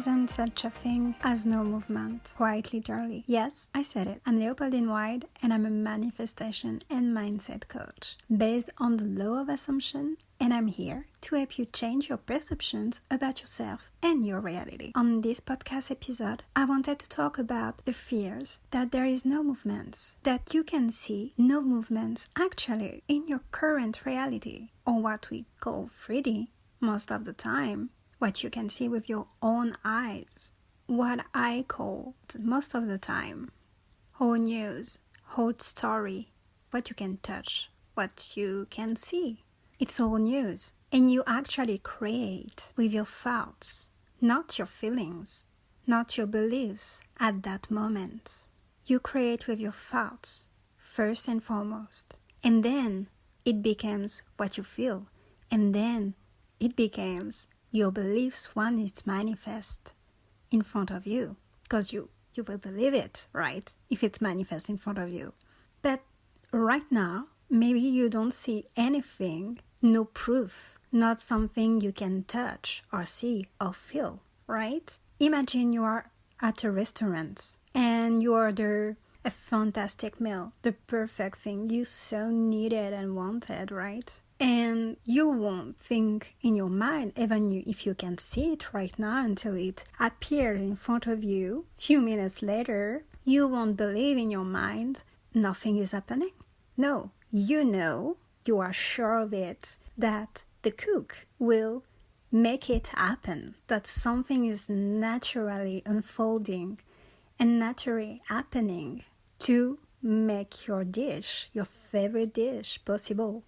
isn't such a thing as no movement, quite literally. Yes, I said it. I'm Leopold in White, and I'm a manifestation and mindset coach based on the law of assumption, and I'm here to help you change your perceptions about yourself and your reality. On this podcast episode, I wanted to talk about the fears that there is no movements, that you can see no movements actually in your current reality, or what we call 3D most of the time, what you can see with your own eyes, what I call most of the time whole news, whole story, what you can touch, what you can see. It's all news, and you actually create with your thoughts, not your feelings, not your beliefs at that moment. You create with your thoughts, first and foremost, and then it becomes what you feel, and then it becomes your beliefs when it's manifest in front of you, because you will believe it, right, if it's manifest in front of you. But right now, maybe you don't see anything, no proof, not something you can touch or see or feel, right? Imagine you are at a restaurant and you order a fantastic meal, the perfect thing you so needed and wanted, right? And you won't think in your mind, even if you can see it right now, until it appears in front of you. Few minutes later, you won't believe in your mind nothing is happening. No, you are sure of it, that the cook will make it happen, that something is naturally unfolding and naturally happening to make your dish, your favorite dish, possible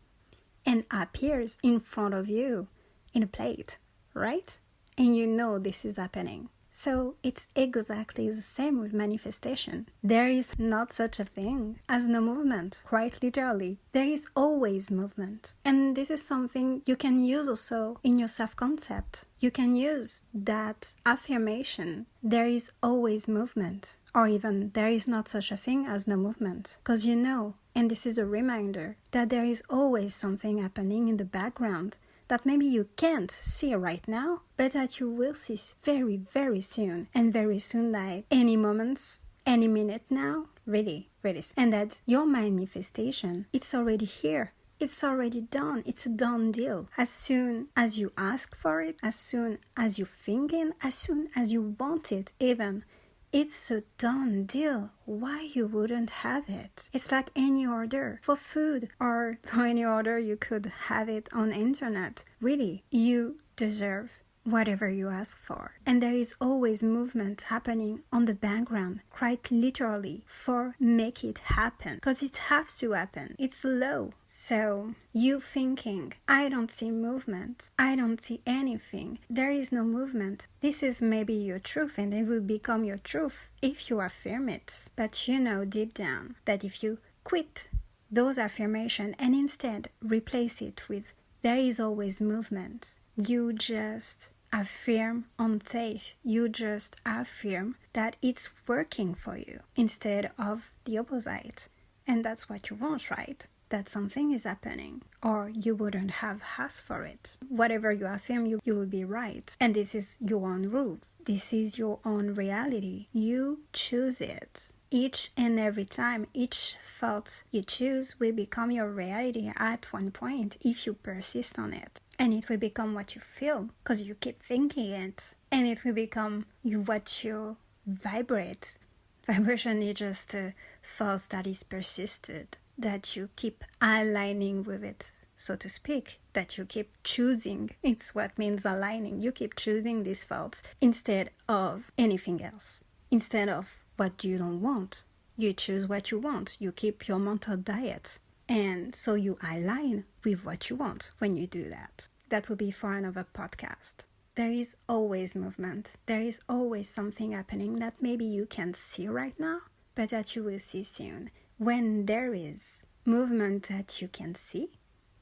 and appears in front of you in a plate, right? And you know this is happening. So it's exactly the same with manifestation. There is not such a thing as no movement, quite literally. There is always movement. And this is something you can use also in your self-concept. You can use that affirmation, there is always movement, or even there is not such a thing as no movement. Because you know, and this is a reminder, that there is always something happening in the background that maybe you can't see right now, but that you will see very, very soon. And very soon, like any moments, any minute now, really. And that your manifestation, it's already here. It's already done. It's a done deal. As soon as you ask for it, as soon as you think it, as soon as you want it even, it's a done deal. Why you wouldn't have it? It's like any order for food, or for any order you could have it on internet. Really, you deserve whatever you ask for. And there is always movement happening on the background, quite literally, for make it happen. Because it has to happen. It's low. So you thinking, I don't see movement, I don't see anything, there is no movement. This is maybe your truth, and it will become your truth if you affirm it. But you know deep down that if you quit those affirmations and instead replace it with there is always movement, you just affirm on faith. You just affirm that it's working for you instead of the opposite. And that's what you want, right? That something is happening, or you wouldn't have asked for it. Whatever you affirm, you will be right. And this is your own rules. This is your own reality. You choose it. Each and every time, each thought you choose will become your reality at one point if you persist on it. And it will become what you feel because you keep thinking it. And it will become what you vibrate. Vibration is just a thought that is persisted, that you keep aligning with it, so to speak, that you keep choosing. It's what means aligning. You keep choosing these thoughts instead of anything else. Instead of what you don't want, you choose what you want. You keep your mental diet. And so you align with what you want when you do that. That will be for another podcast. There is always movement. There is always something happening that maybe you can't see right now, but that you will see soon. When there is movement that you can see,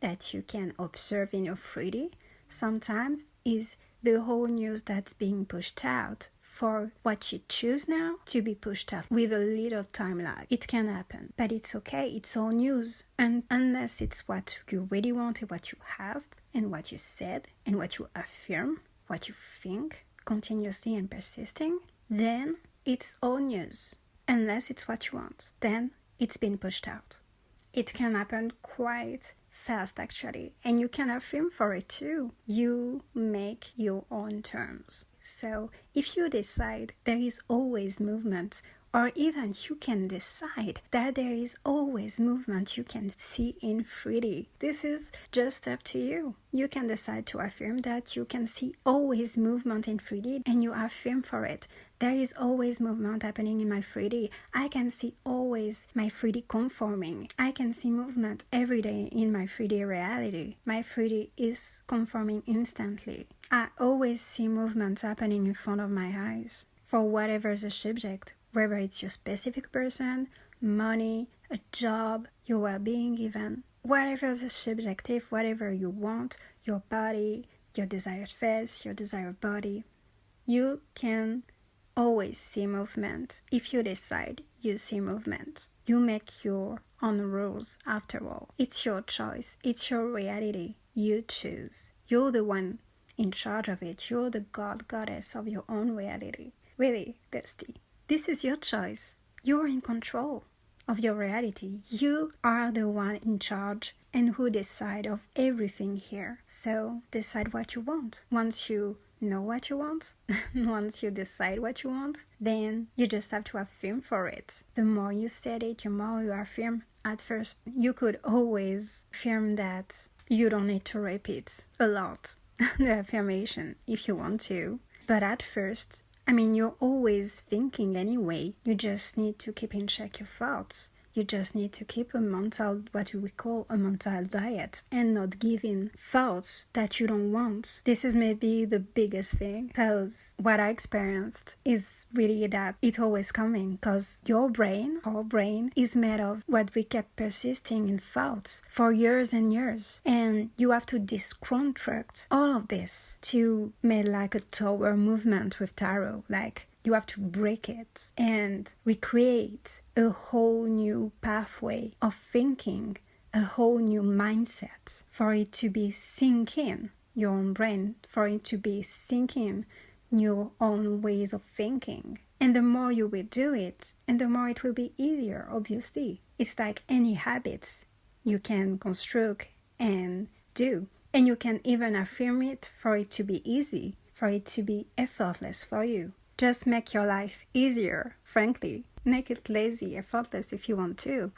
that you can observe in your 3D, sometimes is the whole news that's being pushed out for what you choose now to be pushed out with a little time lag. It can happen, but it's okay. It's all news. And unless it's what you really wanted, what you asked, and what you said, and what you affirm, what you think, continuously and persisting, then it's all news. Unless it's what you want, then it's been pushed out. It can happen quite fast actually, and you can affirm for it too. You make your own terms. So if you decide there is always movement, or even you can decide that there is always movement you can see in 3D. This is just up to you. You can decide to affirm that you can see always movement in 3D and you affirm for it. There is always movement happening in my 3D. I can see always my 3D conforming. I can see movement every day in my 3D reality. My 3D is conforming instantly. I always see movements happening in front of my eyes. For whatever the subject, whether it's your specific person, money, a job, your well-being even, whatever the subjective, whatever you want, your body, your desired face, your desired body, you can always see movement. If you decide you see movement, you make your own rules after all. It's your choice. It's your reality. You choose. You're the one in charge of it. You're the god, goddess of your own reality. Really, bestie. This is your choice. You're in control of your reality. You are the one in charge and who decide of everything here. So decide what you want. Once you know what you want, once you decide what you want, then you just have to affirm for it. The more you set it, the more you affirm. At first, you could always affirm that you don't need to repeat a lot the affirmation if you want to. But at first, you're always thinking anyway. You just need to keep in check your thoughts. You just need to keep what we call a mental diet, and not give in thoughts that you don't want. This is maybe the biggest thing, because what I experienced is really that it's always coming, because our brain is made of what we kept persisting in thoughts for years and years. And you have to deconstruct all of this to make like a tower movement with tarot, like you have to break it and recreate a whole new pathway of thinking, a whole new mindset for it to be sinking your own brain, for it to be sinking your own ways of thinking. And the more you will do it, and the more it will be easier, obviously. It's like any habits you can construct and do. And you can even affirm it for it to be easy, for it to be effortless for you. Just make your life easier, frankly. Make it lazy, effortless if you want to.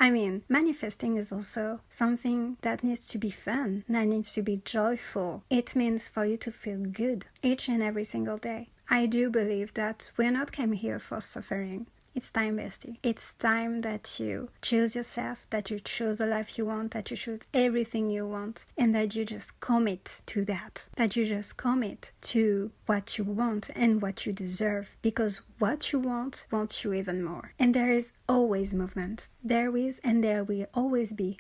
Manifesting is also something that needs to be fun, that needs to be joyful. It means for you to feel good each and every single day. I do believe that we're not came here for suffering. It's time, bestie. It's time that you choose yourself, that you choose the life you want, that you choose everything you want, and that you just commit to that you just commit to what you want and what you deserve, because what you want wants you even more. And there is always movement. There is and there will always be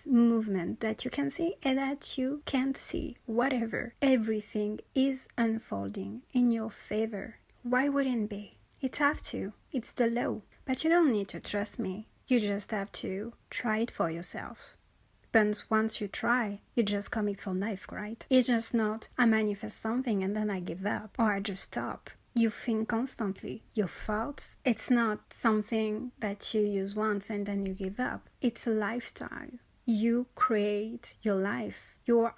movement that you can see and that you can't see. Whatever. Everything is unfolding in your favor. Why wouldn't it be? It have to. It's the law. But you don't need to trust me. You just have to try it for yourself. But once you try, you just commit for life, right? It's just not, I manifest something and then I give up, or I just stop. You think constantly. Your thoughts, it's not something that you use once and then you give up. It's a lifestyle. You create your life. You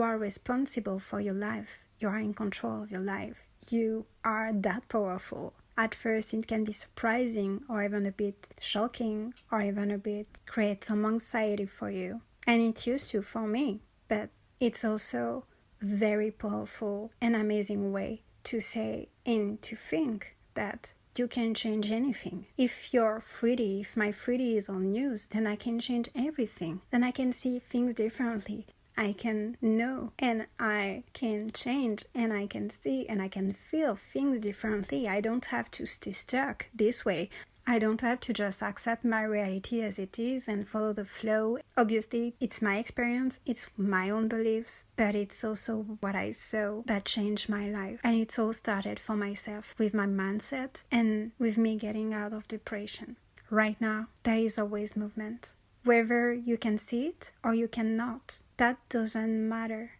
are responsible for your life. You are in control of your life. You are that powerful. At first it can be surprising or even a bit shocking or even a bit create some anxiety for you. And it used to for me. But it's also a very powerful and amazing way to say and to think that you can change anything. If my 3D is on news, then I can change everything. Then I can see things differently. I can know and I can change and I can see and I can feel things differently. I don't have to stay stuck this way. I don't have to just accept my reality as it is and follow the flow. Obviously, it's my experience, it's my own beliefs, but it's also what I saw that changed my life. And it all started for myself with my mindset and with me getting out of depression. Right now, there is always movement. Whether you can see it or you cannot, that doesn't matter.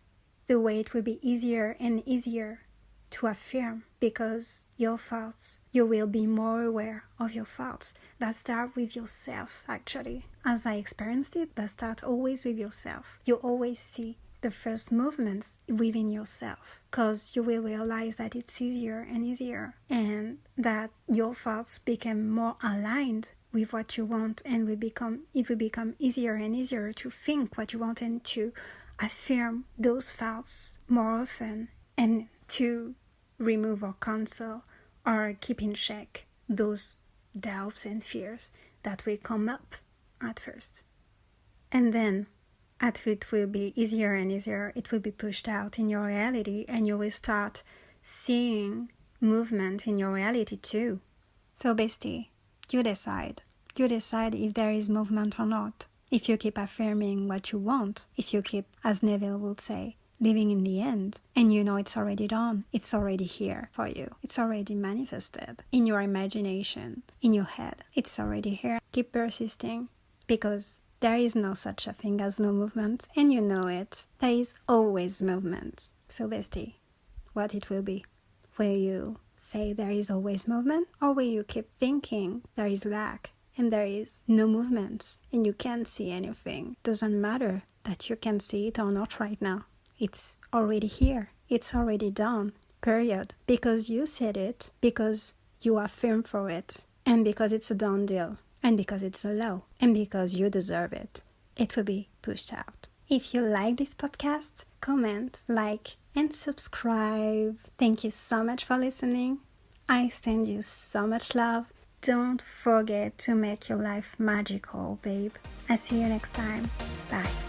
The way it will be easier and easier to affirm, because your thoughts, you will be more aware of your thoughts. That start with yourself, actually. As I experienced it, that start always with yourself. You always see the first movements within yourself, because you will realize that it's easier and easier, and that your thoughts become more aligned with what you want, and it will become easier and easier to think what you want and to affirm those thoughts more often, and to remove or cancel or keep in check those doubts and fears that will come up at first. And then as it will be easier and easier, it will be pushed out in your reality, and you will start seeing movement in your reality too. So bestie, you decide. You decide if there is movement or not. If you keep affirming what you want, if you keep, as Neville would say, living in the end, and you know it's already done, it's already here for you. It's already manifested in your imagination, in your head. It's already here. Keep persisting, because there is no such a thing as no movement, and you know it. There is always movement. So bestie, what it will be? Will you say there is always movement, or will you keep thinking there is lack and there is no movement and you can't see anything? Doesn't matter that you can see it or not right now. It's already here. It's already done. Period. Because you said it, because you are firm for it, and because it's a done deal, and because it's a law, and because you deserve it, it will be pushed out. If you like this podcast, comment, like, and subscribe. Thank you so much for listening. I send you so much love. Don't forget to make your life magical, babe. I'll see you next time. Bye.